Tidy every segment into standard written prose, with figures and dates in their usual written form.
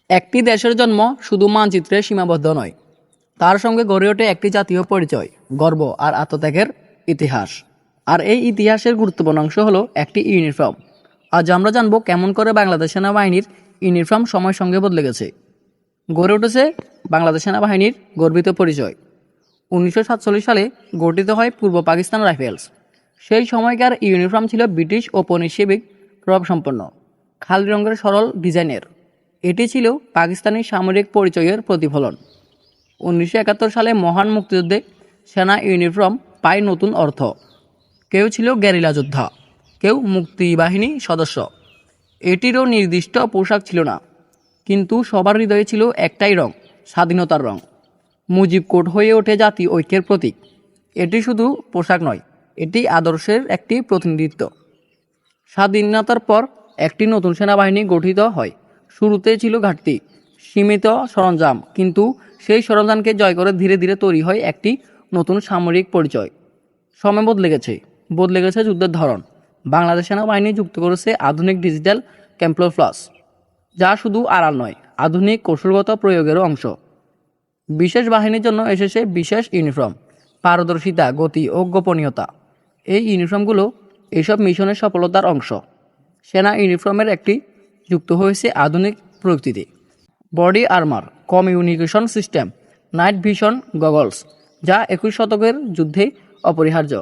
একটি দেশের জন্ম শুধু মানচিত্রে সীমাবদ্ধ নয়, তার সঙ্গে গড়ে ওঠে একটি জাতীয় পরিচয়, গর্ব আর আত্মত্যাগের ইতিহাস। আর এই ইতিহাসের গুরুত্বপূর্ণ অংশ হলো একটি ইউনিফর্ম। আজ আমরা জানব কেমন করে বাংলাদেশ সেনাবাহিনীর ইউনিফর্ম সময়ের সঙ্গে বদলে গেছে, গড়ে উঠেছে বাংলাদেশ সেনাবাহিনীর গর্বিত পরিচয়। 1947 সালে গঠিত হয় পূর্ব পাকিস্তান রাইফেলস। সেই সময়কার ইউনিফর্ম ছিল ব্রিটিশ ঔপনিবেশিক প্রভাবসম্পন্ন, খালি রঙের সরল ডিজাইনের। এটি ছিল পাকিস্তানি সামরিক পরিচয়ের প্রতিফলন। 1971 সালে মহান মুক্তিযুদ্ধে সেনা ইউনিফর্ম পায় নতুন অর্থ। কেউ ছিল গেরিলা যোদ্ধা, কেউ মুক্তিবাহিনী সদস্য। এটিরও নির্দিষ্ট পোশাক ছিল না, কিন্তু সবার হৃদয়ে ছিল একটাই রং, স্বাধীনতার রং। মুজিব কোড হয়ে ওঠে জাতীয় ঐক্যের প্রতীক। এটি শুধু পোশাক নয়, এটি আদর্শের একটি প্রতিনিধিত্ব। স্বাধীনতার পর একটি নতুন সেনাবাহিনী গঠিত হয়। শুরুতে ছিল ঘাটতি, সীমিত সরঞ্জাম, কিন্তু সেই সরঞ্জামকে জয় করে ধীরে ধীরে তৈরি হয় একটি নতুন সামরিক পরিচয়। সময় বদলে গেছে যুদ্ধের ধরন। বাংলাদেশ সেনাবাহিনী যুক্ত করেছে আধুনিক ডিজিটাল ক্যামোফ্লেজ, যা শুধু আড়াল নয়, আধুনিক কৌশলগত প্রয়োগেরও অংশ। বিশেষ বাহিনীর জন্য এসেছে বিশেষ ইউনিফর্ম, পারদর্শিতা, গতি ও গোপনীয়তা। এই ইউনিফর্মগুলো এইসব মিশনের সফলতার অংশ। সেনা ইউনিফর্মের একটি যুক্ত হয়েছে আধুনিক প্রযুক্তিতে, body armour, communication system, night vision goggles, যা 21 শতকের যুদ্ধে অপরিহার্য।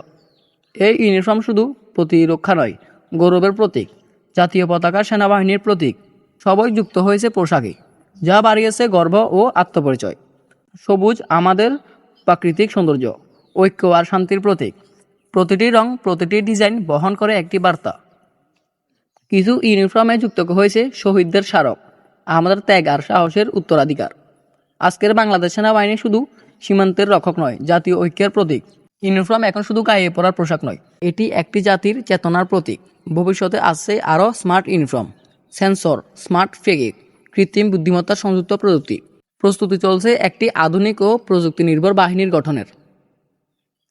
এই ইউনিফর্ম শুধু প্রতিরক্ষা নয়, গৌরবের প্রতীক, জাতীয় পতাকা, সেনাবাহিনীর প্রতীক, সবই যুক্ত হয়েছে পোশাকে, যা বাড়িয়েছে গর্ব ও আত্মপরিচয়। সবুজ আমাদের প্রাকৃতিক সৌন্দর্য, ঐক্য আর শান্তির প্রতীক। প্রতিটি রং, প্রতিটি ডিজাইন বহন করে একটি বার্তা। কিছু ইউনিফর্মে যুক্ত হয়েছে শহীদদের স্মারক, আমাদের ত্যাগ আর সাহসের উত্তরাধিকার। আজকের বাংলাদেশ সেনাবাহিনী শুধু সীমান্তের রক্ষক নয়, জাতীয় ঐক্যের প্রতীক। ইউনিফর্ম এখন শুধু গায়ে পরার পোশাক নয়, এটি একটি জাতির চেতনার প্রতীক। ভবিষ্যতে আসছে আরও স্মার্ট ইউনিফর্ম, সেন্সর, স্মার্ট ফেগিক, কৃত্রিম বুদ্ধিমত্তার সংযুক্ত প্রযুক্তি। প্রস্তুতি চলছে একটি আধুনিক ও প্রযুক্তি নির্ভর বাহিনীর গঠনের।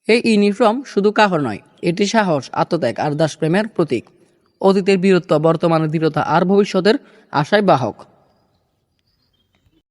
এই ইউনিফর্ম শুধু কাপড় নয়, এটি সাহস, আত্মত্যাগ আর দেশপ্রেমের প্রতীক। অতীতের বীরত্ব, বর্তমানের দৃঢ়তা আর ভবিষ্যতের আশায় বাহক।